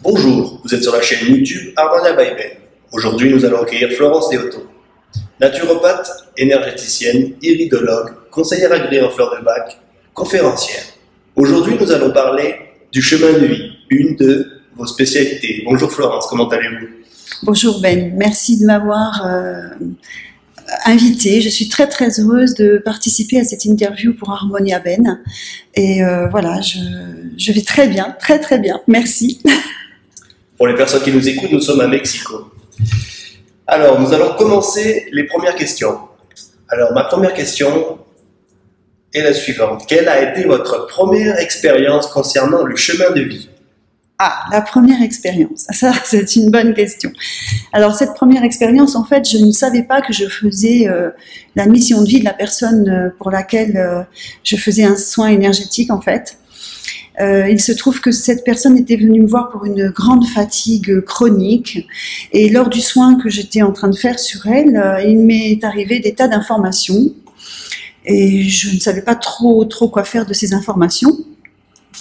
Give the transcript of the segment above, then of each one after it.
Bonjour, vous êtes sur la chaîne YouTube Harmonia by Ben. Aujourd'hui, nous allons accueillir Florence Déoto, naturopathe, énergéticienne, iridologue, conseillère agréée en fleurs de bac, conférencière. Aujourd'hui, nous allons parler du chemin de vie, une de vos spécialités. Bonjour Florence, comment allez-vous? Bonjour Ben, merci de m'avoir invitée. Je suis très heureuse de participer à cette interview pour Harmonia Ben. Et voilà, je vais très bien, très bien. Merci. Pour les personnes qui nous écoutent, nous sommes à Mexico. Alors, nous allons commencer les premières questions. Alors, ma première question est la suivante. Quelle a été votre première expérience concernant le chemin de vie? Ah, la première expérience. Ça, c'est une bonne question. Alors, cette première expérience, en fait, je ne savais pas que je faisais la mission de vie de la personne pour laquelle je faisais un soin énergétique, en fait. Il se trouve que cette personne était venue me voir pour une grande fatigue chronique et lors du soin que j'étais en train de faire sur elle, il m'est arrivé des tas d'informations et je ne savais pas trop quoi faire de ces informations.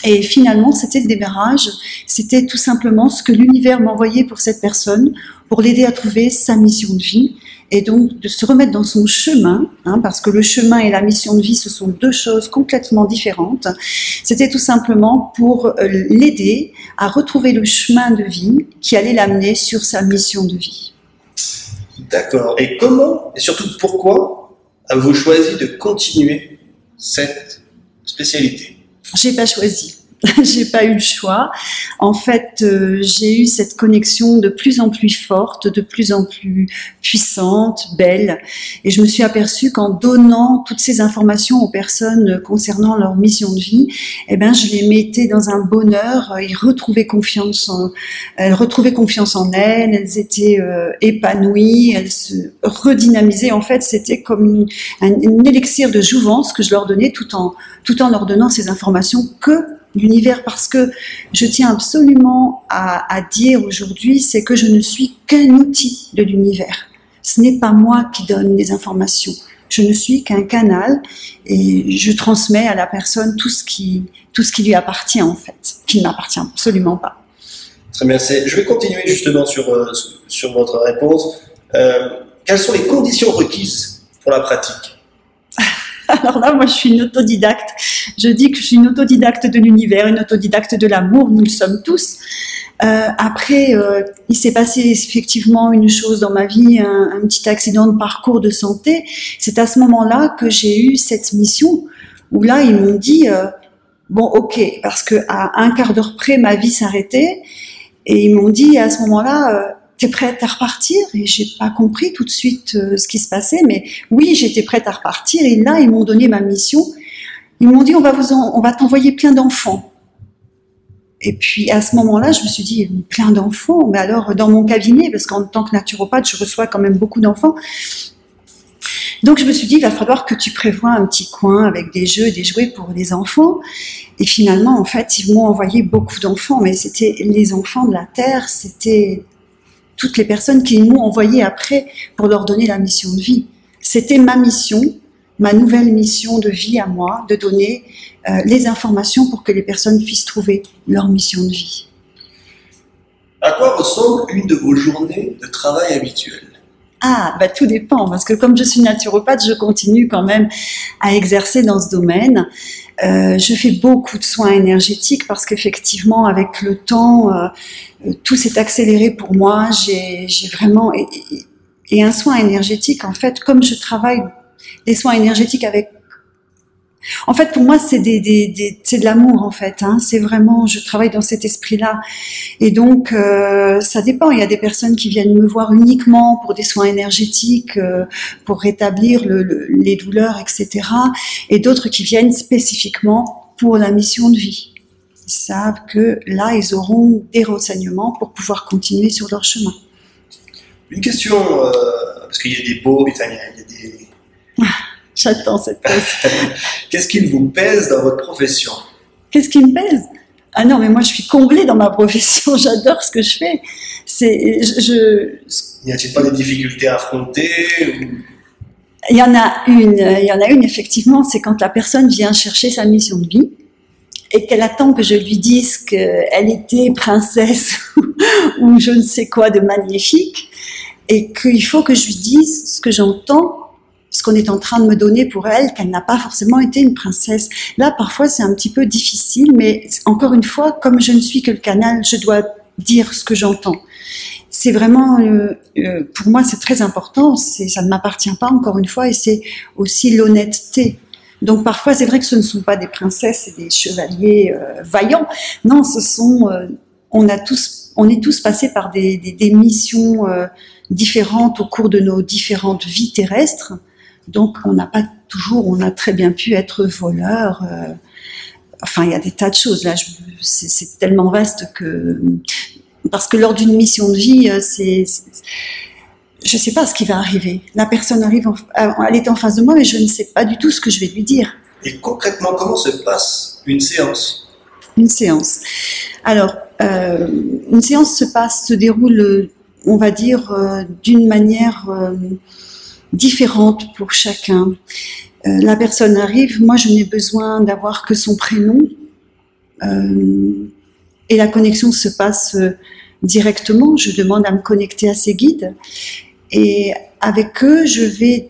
Et finalement, c'était le démarrage, c'était tout simplement ce que l'univers m'envoyait pour cette personne, pour l'aider à trouver sa mission de vie, et donc de se remettre dans son chemin, parce que le chemin et la mission de vie, ce sont deux choses complètement différentes. C'était tout simplement pour l'aider à retrouver le chemin de vie qui allait l'amener sur sa mission de vie. D'accord. Et comment, et surtout pourquoi, avez-vous choisi de continuer cette spécialité? J'ai pas choisi. J'ai pas eu le choix. En fait, j'ai eu cette connexion de plus en plus forte, de plus en plus puissante, belle. Et je me suis aperçue qu'en donnant toutes ces informations aux personnes concernant leur mission de vie, eh ben, je les mettais dans un bonheur. Elles retrouvaient confiance en elles. Elles étaient épanouies. Elles se redynamisaient. En fait, c'était comme un élixir de jouvence que je leur donnais tout en leur donnant ces informations que l'univers, parce que je tiens absolument à dire aujourd'hui, c'est que je ne suis qu'un outil de l'univers. Ce n'est pas moi qui donne les informations. Je ne suis qu'un canal et je transmets à la personne tout ce qui lui appartient en fait, qui ne m'appartient absolument pas. Très bien. Je vais continuer justement sur votre réponse. Quelles sont les conditions requises pour la pratique? Alors là, moi, je suis une autodidacte. Je dis que je suis une autodidacte de l'univers, une autodidacte de l'amour. Nous le sommes tous. Après, il s'est passé effectivement une chose dans ma vie, un petit accident de parcours de santé. C'est à ce moment-là que j'ai eu cette mission où là, ils m'ont dit bon, ok, parce que à un quart d'heure près, ma vie s'arrêtait, et ils m'ont dit à ce moment-là. T'es prête à repartir? Et j'ai pas compris tout de suite ce qui se passait, mais oui, j'étais prête à repartir. Et là, ils m'ont donné ma mission. Ils m'ont dit on va t'envoyer plein d'enfants. Et puis à ce moment-là, je me suis dit plein d'enfants. Mais alors dans mon cabinet, parce qu'en tant que naturopathe, je reçois quand même beaucoup d'enfants. Donc je me suis dit il va falloir que tu prévois un petit coin avec des jeux, des jouets pour les enfants. Et finalement, en fait, ils m'ont envoyé beaucoup d'enfants, mais c'était les enfants de la terre, c'était toutes les personnes qui m'ont envoyé après pour leur donner la mission de vie. C'était ma mission, ma nouvelle mission de vie à moi, de donner les informations pour que les personnes puissent trouver leur mission de vie. À quoi ressemble une de vos journées de travail habituelles? Ah, bah tout dépend, parce que comme je suis naturopathe, je continue quand même à exercer dans ce domaine. Je fais beaucoup de soins énergétiques parce qu'effectivement, avec le temps, tout s'est accéléré pour moi. J'ai vraiment... Et un soin énergétique, en fait, comme je travaille des soins énergétiques avec... En fait, pour moi, c'est de l'amour, en fait. C'est vraiment... Je travaille dans cet esprit-là. Et donc, ça dépend. Il y a des personnes qui viennent me voir uniquement pour des soins énergétiques, pour rétablir les douleurs, etc. Et d'autres qui viennent spécifiquement pour la mission de vie. Ils savent que là, ils auront des renseignements pour pouvoir continuer sur leur chemin. Une question, parce qu'il y a des beaux, il y a des... J'attends cette question. Qu'est-ce qui vous pèse dans votre profession? Qu'est-ce qui me pèse? Ah non, mais moi je suis comblée dans ma profession, j'adore ce que je fais. N'y a-t-il pas des difficultés à affronter Il y en a une effectivement, c'est quand la personne vient chercher sa mission de vie et qu'elle attend que je lui dise qu'elle était princesse ou je ne sais quoi de magnifique, et qu'il faut que je lui dise ce que j'entends, ce qu'on est en train de me donner pour elle, qu'elle n'a pas forcément été une princesse. Là, parfois, c'est un petit peu difficile, mais encore une fois, comme je ne suis que le canal, je dois dire ce que j'entends. C'est vraiment, pour moi, c'est très important, ça ne m'appartient pas, encore une fois, et c'est aussi l'honnêteté. Donc parfois, c'est vrai que ce ne sont pas des princesses et des chevaliers vaillants. Non, ce sont, on est tous passés par des missions différentes au cours de nos différentes vies terrestres. Donc on a très bien pu être voleur. Enfin, il y a des tas de choses là. C'est tellement vaste parce que lors d'une mission de vie, je ne sais pas ce qui va arriver. La personne arrive, elle est en face de moi, mais je ne sais pas du tout ce que je vais lui dire. Et concrètement, comment se passe une séance? Une séance. Alors, une séance se déroule, on va dire, d'une manière différente pour chacun. La personne arrive, moi je n'ai besoin d'avoir que son prénom, et la connexion se passe directement. Je demande à me connecter à ses guides. Et avec eux, je vais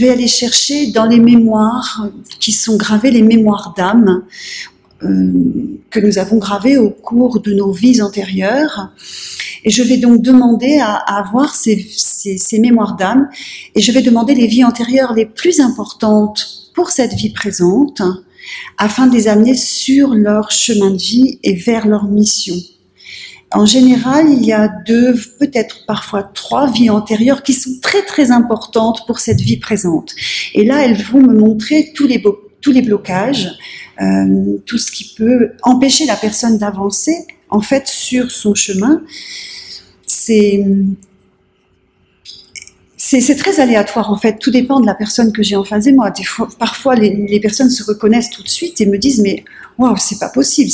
aller chercher dans les mémoires qui sont gravées, les mémoires d'âme que nous avons gravées au cours de nos vies antérieures. Et je vais donc demander à avoir ces mémoires d'âme, et je vais demander les vies antérieures les plus importantes pour cette vie présente, afin de les amener sur leur chemin de vie et vers leur mission. En général, il y a 2, peut-être parfois 3 vies antérieures qui sont très très importantes pour cette vie présente. Et là, elles vont me montrer tous les blocages, tout ce qui peut empêcher la personne d'avancer en fait sur son chemin. C'est très aléatoire en fait, tout dépend de la personne que j'ai en face de moi. Parfois les personnes se reconnaissent tout de suite et me disent mais waouh, c'est pas possible,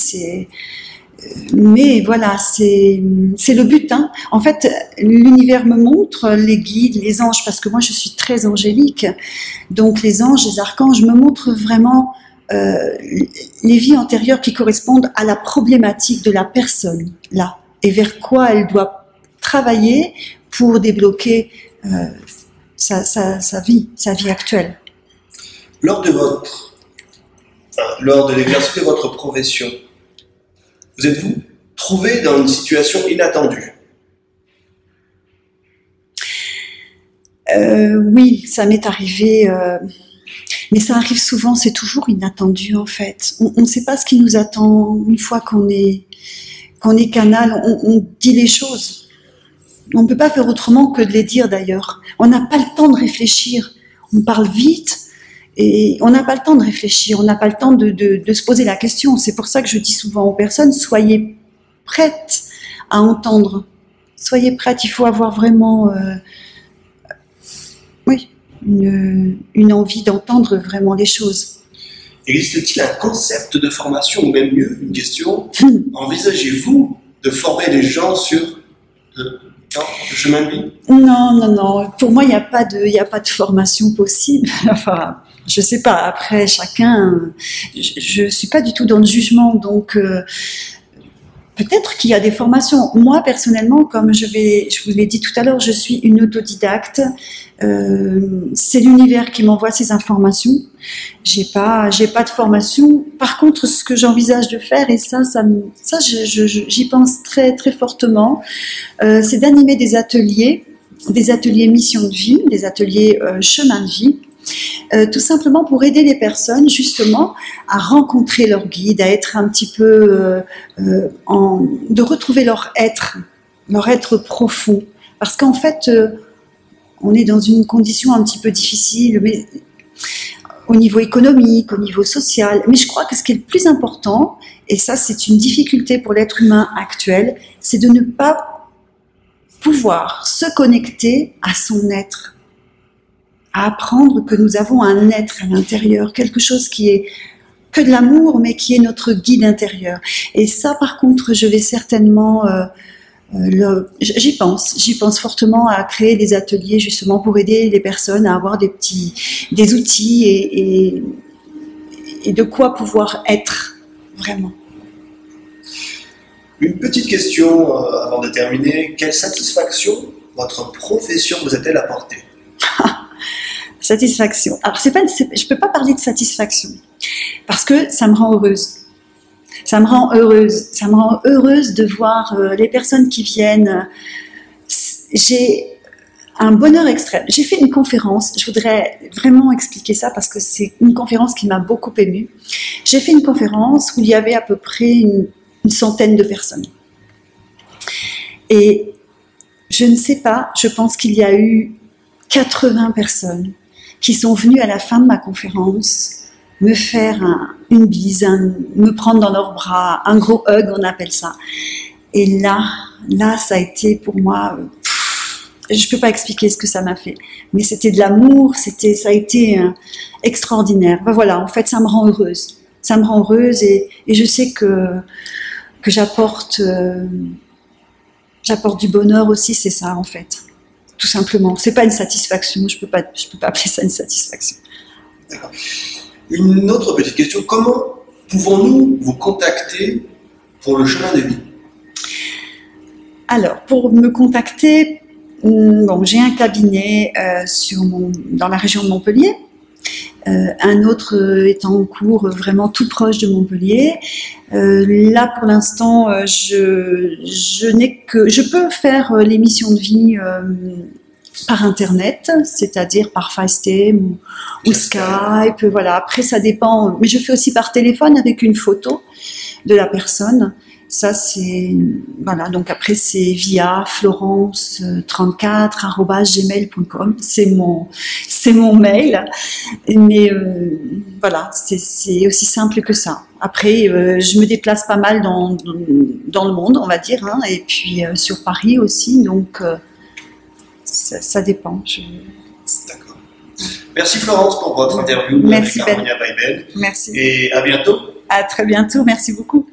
mais voilà, c'est le but. Hein. En fait, l'univers me montre les guides, les anges, parce que moi je suis très angélique. Donc les anges, les archanges me montrent vraiment les vies antérieures qui correspondent à la problématique de la personne là, et vers quoi elle doit travailler pour débloquer sa vie actuelle. Lors de l'exercice de votre profession, vous êtes-vous trouvé dans une situation inattendue? Oui, ça m'est arrivé, mais ça arrive souvent, c'est toujours inattendu en fait. On ne sait pas ce qui nous attend une fois qu'on est canal, on dit les choses. On ne peut pas faire autrement que de les dire d'ailleurs. On n'a pas le temps de réfléchir, on parle vite. Et on n'a pas le temps de réfléchir, on n'a pas le temps de se poser la question. C'est pour ça que je dis souvent aux personnes, soyez prêtes à entendre. Soyez prêtes, il faut avoir vraiment une envie d'entendre vraiment les choses. Existe-t-il un concept de formation, ou même mieux, une question, envisagez-vous de former les gens sur le chemin de vie? Non. Pour moi, il n'y a pas de formation possible. Enfin, je sais pas. Après, chacun. Je suis pas du tout dans le jugement, donc peut-être qu'il y a des formations. Moi, personnellement, comme je vous l'ai dit tout à l'heure, je suis une autodidacte. C'est l'univers qui m'envoie ces informations. J'ai pas de formation. Par contre, ce que j'envisage de faire, et j'y pense très très fortement, c'est d'animer des ateliers mission de vie, des ateliers chemin de vie. Tout simplement pour aider les personnes justement à rencontrer leur guide, à être un petit peu de retrouver leur être profond, parce qu'en fait on est dans une condition un petit peu difficile, mais au niveau économique, au niveau social, mais je crois que ce qui est le plus important, et ça c'est une difficulté pour l'être humain actuel, c'est de ne pas pouvoir se connecter à son être, à apprendre que nous avons un être à l'intérieur, quelque chose qui est que de l'amour, mais qui est notre guide intérieur. Et ça, par contre, je vais certainement, j'y pense fortement à créer des ateliers justement pour aider les personnes à avoir des outils et de quoi pouvoir être vraiment. Une petite question avant de terminer. Quelle satisfaction votre profession vous a-t-elle apporté? Satisfaction. Alors, je ne peux pas parler de satisfaction parce que ça me rend heureuse. Ça me rend heureuse. Ça me rend heureuse de voir les personnes qui viennent. J'ai un bonheur extrême. J'ai fait une conférence. Je voudrais vraiment expliquer ça parce que c'est une conférence qui m'a beaucoup émue. J'ai fait une conférence où il y avait à peu près une centaine de personnes. Et je ne sais pas, je pense qu'il y a eu 80 personnes qui sont venues à la fin de ma conférence me faire une bise, me prendre dans leurs bras, un gros hug, on appelle ça. Et là, ça a été pour moi, je ne peux pas expliquer ce que ça m'a fait, mais c'était de l'amour, ça a été extraordinaire. Ben voilà, en fait, ça me rend heureuse. Ça me rend heureuse et je sais que j'apporte du bonheur aussi, c'est ça en fait, tout simplement. C'est pas une satisfaction, je peux pas appeler ça une satisfaction. D'accord. Une autre petite question, comment pouvons-nous vous contacter pour le chemin de vie? Alors, pour me contacter, bon, j'ai un cabinet dans la région de Montpellier. Un autre est en cours vraiment tout proche de Montpellier. Là, pour l'instant, je peux faire l'émission de vie par Internet, c'est-à-dire par FaceTime ou Skype. Voilà. Après, ça dépend. Mais je fais aussi par téléphone avec une photo de la personne. Ça, c'est, voilà, donc après, c'est via florence34@gmail.com, c'est mon mail, mais voilà, c'est aussi simple que ça. Après, je me déplace pas mal dans le monde, on va dire, hein, et puis sur Paris aussi, donc ça dépend. D'accord. Merci Florence pour votre interview avec Harmonia by Ben. Merci. Et à bientôt. À très bientôt, merci beaucoup.